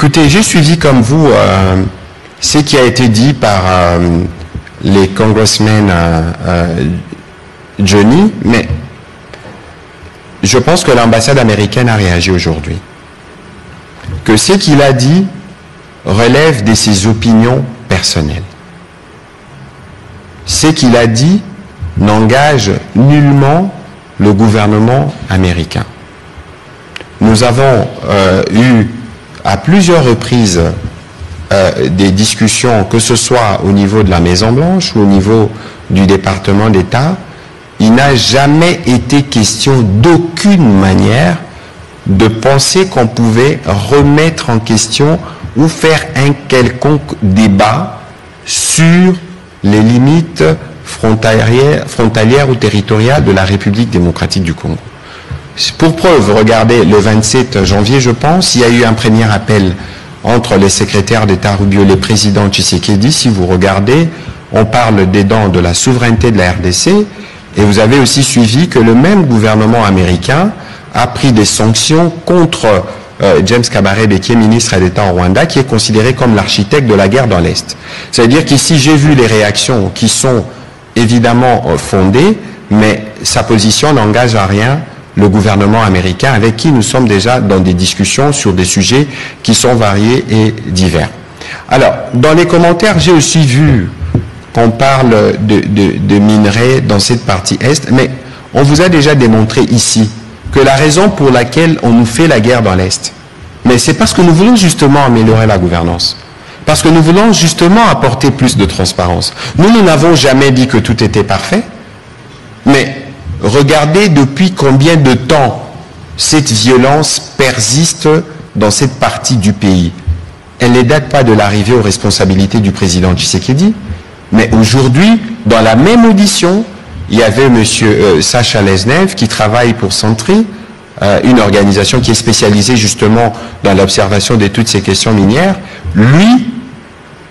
Écoutez, j'ai suivi comme vous ce qui a été dit par les congressmen Johnny, mais je pense que l'ambassade américaine a réagi aujourd'hui. Que ce qu'il a dit relève de ses opinions personnelles. Ce qu'il a dit n'engage nullement le gouvernement américain. Nous avons eu à plusieurs reprises des discussions, que ce soit au niveau de la Maison-Blanche ou au niveau du département d'État. Il n'a jamais été question d'aucune manière de penser qu'on pouvait remettre en question ou faire un quelconque débat sur les limites frontalières ou territoriales de la République démocratique du Congo. Pour preuve, regardez, le 27 janvier, je pense, il y a eu un premier appel entre les secrétaires d'État Rubio et le président Tshisekedi. Si vous regardez, on parle dedans de la souveraineté de la RDC, et vous avez aussi suivi que le même gouvernement américain a pris des sanctions contre James Kabarebe, qui est ministre d'État au Rwanda, qui est considéré comme l'architecte de la guerre dans l'Est. C'est-à-dire qu'ici, j'ai vu les réactions qui sont évidemment fondées, mais sa position n'engage à rien le gouvernement américain, avec qui nous sommes déjà dans des discussions sur des sujets qui sont variés et divers. Alors, dans les commentaires, j'ai aussi vu qu'on parle de minerais dans cette partie Est, mais on vous a déjà démontré ici que la raison pour laquelle on nous fait la guerre dans l'Est, mais c'est parce que nous voulons justement améliorer la gouvernance, parce que nous voulons justement apporter plus de transparence. Nous n'avons jamais dit que tout était parfait, mais regardez depuis combien de temps cette violence persiste dans cette partie du pays. Elle ne date pas de l'arrivée aux responsabilités du président Tshisekedi, mais aujourd'hui, dans la même audition, il y avait M. Sacha Lesnev qui travaille pour Sentry, une organisation qui est spécialisée justement dans l'observation de toutes ces questions minières. Lui,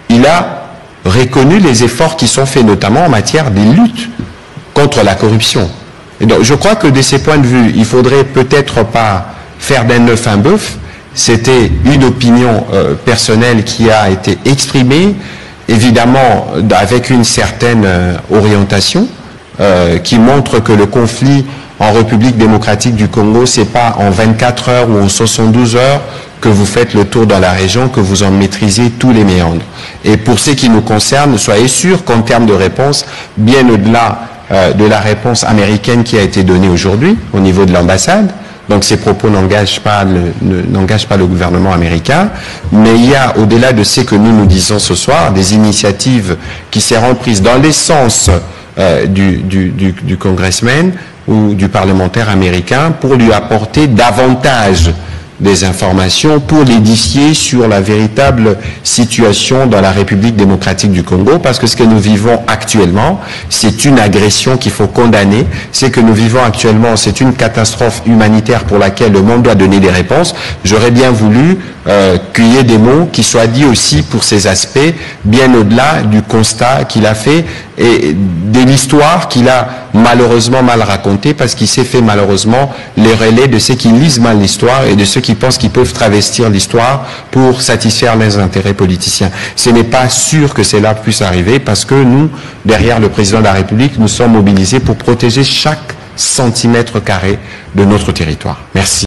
il a reconnu les efforts qui sont faits notamment en matière de lutte contre la corruption. Et donc, je crois que de ces points de vue, il faudrait peut-être pas faire d'un œuf un bœuf. C'était une opinion personnelle qui a été exprimée, évidemment avec une certaine orientation, qui montre que le conflit en République démocratique du Congo, c'est pas en 24 heures ou en 72 heures que vous faites le tour dans la région, que vous en maîtrisez tous les méandres. Et pour ce qui nous concerne, soyez sûrs qu'en termes de réponse, bien au-delà de la réponse américaine qui a été donnée aujourd'hui au niveau de l'ambassade, donc ces propos n'engagent pas le gouvernement américain, mais il y a, au-delà de ce que nous disons ce soir, des initiatives qui seront prises dans les sens du congressman ou du parlementaire américain pour lui apporter davantage des informations, pour l'édifier sur la véritable situation dans la République démocratique du Congo, parce que ce que nous vivons actuellement, c'est une agression qu'il faut condamner. Ce que nous vivons actuellement, c'est une catastrophe humanitaire pour laquelle le monde doit donner des réponses. J'aurais bien voulu qu'il y ait des mots qui soient dits aussi pour ces aspects, bien au-delà du constat qu'il a fait et de l'histoire qu'il a malheureusement mal racontée, parce qu'il s'est fait malheureusement les relais de ceux qui lisent mal l'histoire et de ceux qui pensent qu'ils peuvent travestir l'histoire pour satisfaire les intérêts politiciens. Ce n'est pas sûr que cela puisse arriver, parce que nous, derrière le président de la République, nous sommes mobilisés pour protéger chaque centimètre carré de notre territoire. Merci.